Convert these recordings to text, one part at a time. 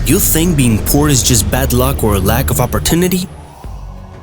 You think being poor is just bad luck or a lack of opportunity?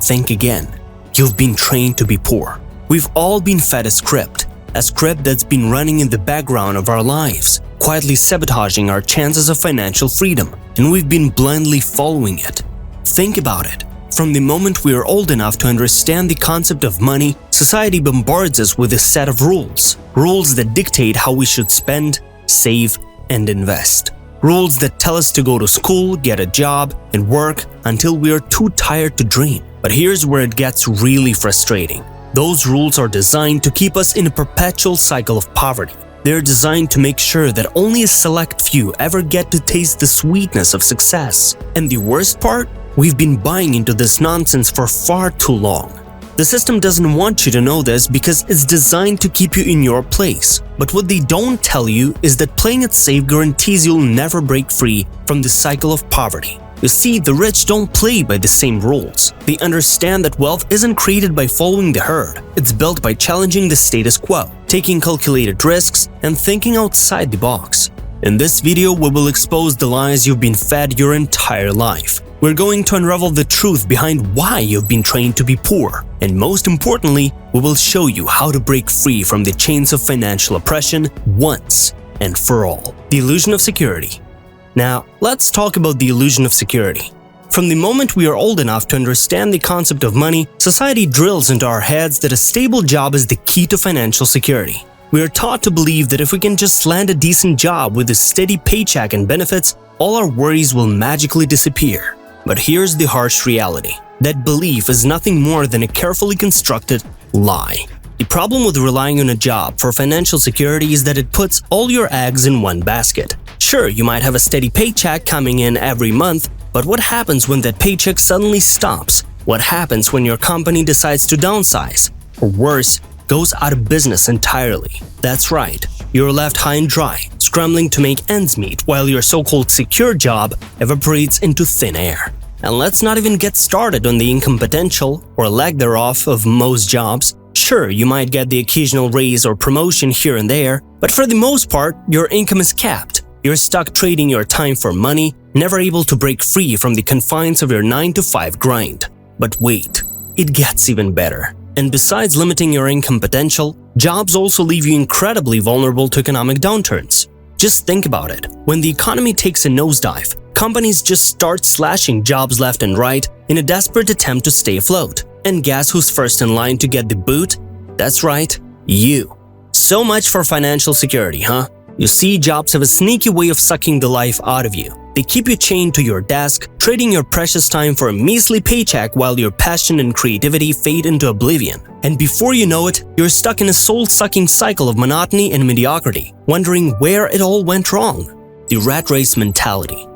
Think again. You've been trained to be poor. We've all been fed a script that's been running in the background of our lives, quietly sabotaging our chances of financial freedom, and we've been blindly following it. Think about it. From the moment we are old enough to understand the concept of money, society bombards us with a set of rules. Rules that dictate how we should spend, save, and invest. Rules that tell us to go to school, get a job, and work until we are too tired to dream. But here's where it gets really frustrating. Those rules are designed to keep us in a perpetual cycle of poverty. They're designed to make sure that only a select few ever get to taste the sweetness of success. And the worst part? We've been buying into this nonsense for far too long. The system doesn't want you to know this because it's designed to keep you in your place. But what they don't tell you is that playing it safe guarantees you'll never break free from the cycle of poverty. You see, the rich don't play by the same rules. They understand that wealth isn't created by following the herd. It's built by challenging the status quo, taking calculated risks, and thinking outside the box. In this video, we will expose the lies you've been fed your entire life. We're going to unravel the truth behind why you've been trained to be poor. And most importantly, we will show you how to break free from the chains of financial oppression once and for all. The illusion of security. Now, let's talk about the illusion of security. From the moment we are old enough to understand the concept of money, society drills into our heads that a stable job is the key to financial security. We are taught to believe that if we can just land a decent job with a steady paycheck and benefits, all our worries will magically disappear. But here's the harsh reality. That belief is nothing more than a carefully constructed lie. The problem with relying on a job for financial security is that it puts all your eggs in one basket. Sure, you might have a steady paycheck coming in every month, but what happens when that paycheck suddenly stops? What happens when your company decides to downsize? Or worse, goes out of business entirely? That's right, you're left high and dry, scrambling to make ends meet while your so-called secure job evaporates into thin air. And let's not even get started on the income potential, or lack thereof, of most jobs. Sure, you might get the occasional raise or promotion here and there, but for the most part, your income is capped. You're stuck trading your time for money, never able to break free from the confines of your 9-to-5 grind. But wait, it gets even better. And besides limiting your income potential, jobs also leave you incredibly vulnerable to economic downturns. Just think about it. When the economy takes a nosedive, companies just start slashing jobs left and right in a desperate attempt to stay afloat. And guess who's first in line to get the boot? That's right, you. So much for financial security, huh? You see, jobs have a sneaky way of sucking the life out of you. They keep you chained to your desk, trading your precious time for a measly paycheck while your passion and creativity fade into oblivion. And before you know it, you're stuck in a soul-sucking cycle of monotony and mediocrity, wondering where it all went wrong. The rat race mentality.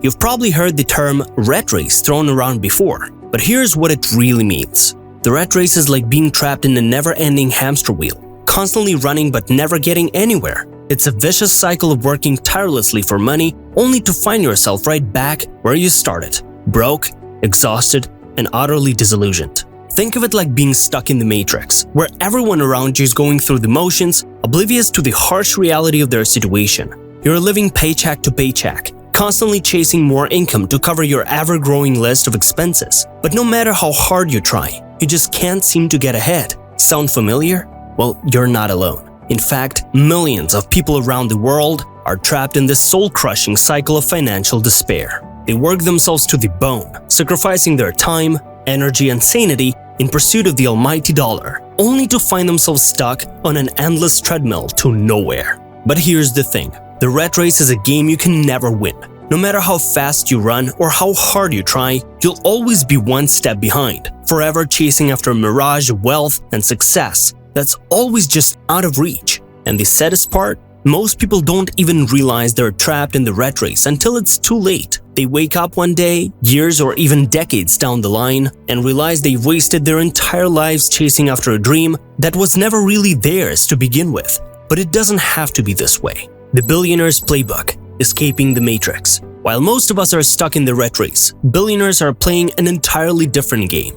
You've probably heard the term rat race thrown around before, but here's what it really means. The rat race is like being trapped in a never-ending hamster wheel, constantly running but never getting anywhere. It's a vicious cycle of working tirelessly for money, only to find yourself right back where you started, broke, exhausted, and utterly disillusioned. Think of it like being stuck in the Matrix, where everyone around you is going through the motions, oblivious to the harsh reality of their situation. You're living paycheck to paycheck, constantly chasing more income to cover your ever-growing list of expenses. But no matter how hard you try, you just can't seem to get ahead. Sound familiar? Well, you're not alone. In fact, millions of people around the world are trapped in this soul-crushing cycle of financial despair. They work themselves to the bone, sacrificing their time, energy, and sanity in pursuit of the almighty dollar, only to find themselves stuck on an endless treadmill to nowhere. But here's the thing. The rat race is a game you can never win. No matter how fast you run or how hard you try, you'll always be one step behind, forever chasing after a mirage of wealth and success that's always just out of reach. And the saddest part? Most people don't even realize they're trapped in the rat race until it's too late. They wake up one day, years or even decades down the line, and realize they've wasted their entire lives chasing after a dream that was never really theirs to begin with. But it doesn't have to be this way. The billionaire's playbook, escaping the matrix. While most of us are stuck in the rat race, billionaires are playing an entirely different game.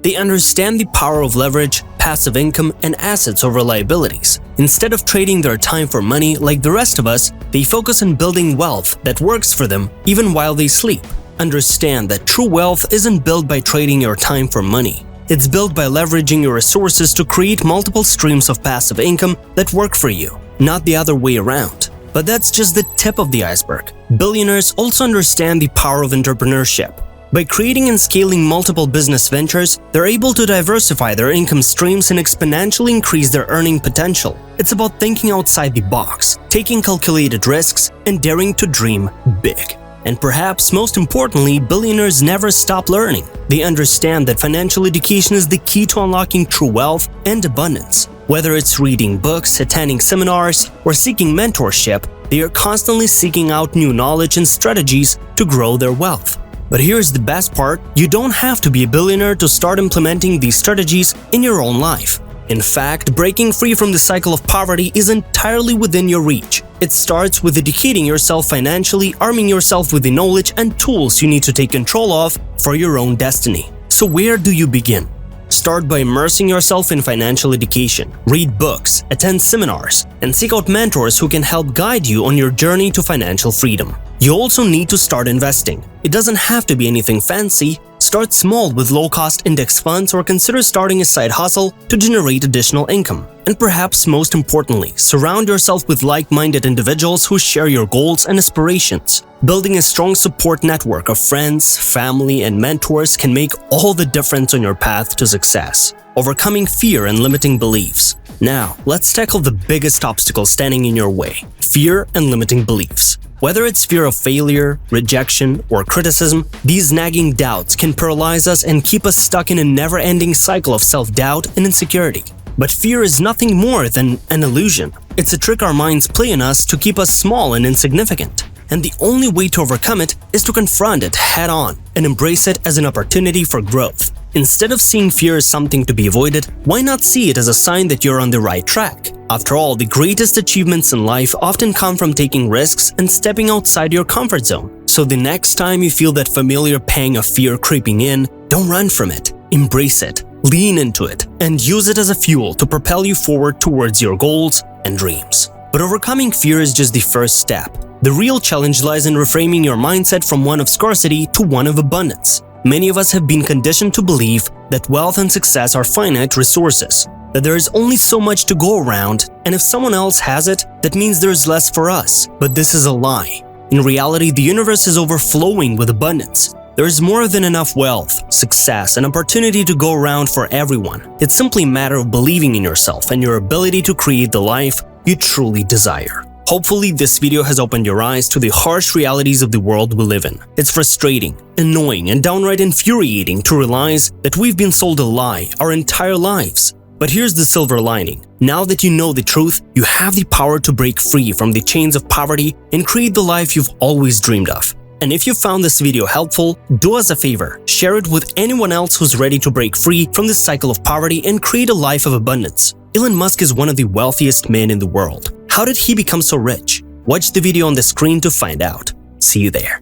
They understand the power of leverage, passive income, and assets over liabilities. Instead of trading their time for money like the rest of us, they focus on building wealth that works for them even while they sleep. Understand that true wealth isn't built by trading your time for money. It's built by leveraging your resources to create multiple streams of passive income that work for you, not the other way around. But that's just the tip of the iceberg. Billionaires also understand the power of entrepreneurship. By creating and scaling multiple business ventures, they're able to diversify their income streams and exponentially increase their earning potential. It's about thinking outside the box, taking calculated risks, and daring to dream big. And perhaps most importantly, billionaires never stop learning. They understand that financial education is the key to unlocking true wealth and abundance. Whether it's reading books, attending seminars, or seeking mentorship, they are constantly seeking out new knowledge and strategies to grow their wealth. But here's the best part: you don't have to be a billionaire to start implementing these strategies in your own life. In fact, breaking free from the cycle of poverty is entirely within your reach. It starts with educating yourself financially, arming yourself with the knowledge and tools you need to take control of for your own destiny. So where do you begin? Start by immersing yourself in financial education. Read books, attend seminars, and seek out mentors who can help guide you on your journey to financial freedom. You also need to start investing. It doesn't have to be anything fancy. Start small with low-cost index funds or consider starting a side hustle to generate additional income. And perhaps most importantly, surround yourself with like-minded individuals who share your goals and aspirations. Building a strong support network of friends, family, and mentors can make all the difference on your path to success. Overcoming fear and limiting beliefs. Now, let's tackle the biggest obstacle standing in your way: fear and limiting beliefs. Whether it's fear of failure, rejection, or criticism, these nagging doubts can paralyze us and keep us stuck in a never-ending cycle of self-doubt and insecurity. But fear is nothing more than an illusion. It's a trick our minds play on us to keep us small and insignificant. And the only way to overcome it is to confront it head-on and embrace it as an opportunity for growth. Instead of seeing fear as something to be avoided, why not see it as a sign that you're on the right track? After all, the greatest achievements in life often come from taking risks and stepping outside your comfort zone. So the next time you feel that familiar pang of fear creeping in, don't run from it. Embrace it, lean into it, and use it as a fuel to propel you forward towards your goals and dreams. But overcoming fear is just the first step. The real challenge lies in reframing your mindset from one of scarcity to one of abundance. Many of us have been conditioned to believe that wealth and success are finite resources, that there is only so much to go around, and if someone else has it, that means there's less for us. But this is a lie. In reality, the universe is overflowing with abundance. There is more than enough wealth, success, and opportunity to go around for everyone. It's simply a matter of believing in yourself and your ability to create the life you truly desire. Hopefully, this video has opened your eyes to the harsh realities of the world we live in. It's frustrating, annoying, and downright infuriating to realize that we've been sold a lie our entire lives. But here's the silver lining. Now that you know the truth, you have the power to break free from the chains of poverty and create the life you've always dreamed of. And if you found this video helpful, do us a favor, share it with anyone else who's ready to break free from the cycle of poverty and create a life of abundance. Elon Musk is one of the wealthiest men in the world. How did he become so rich? Watch the video on the screen to find out. See you there.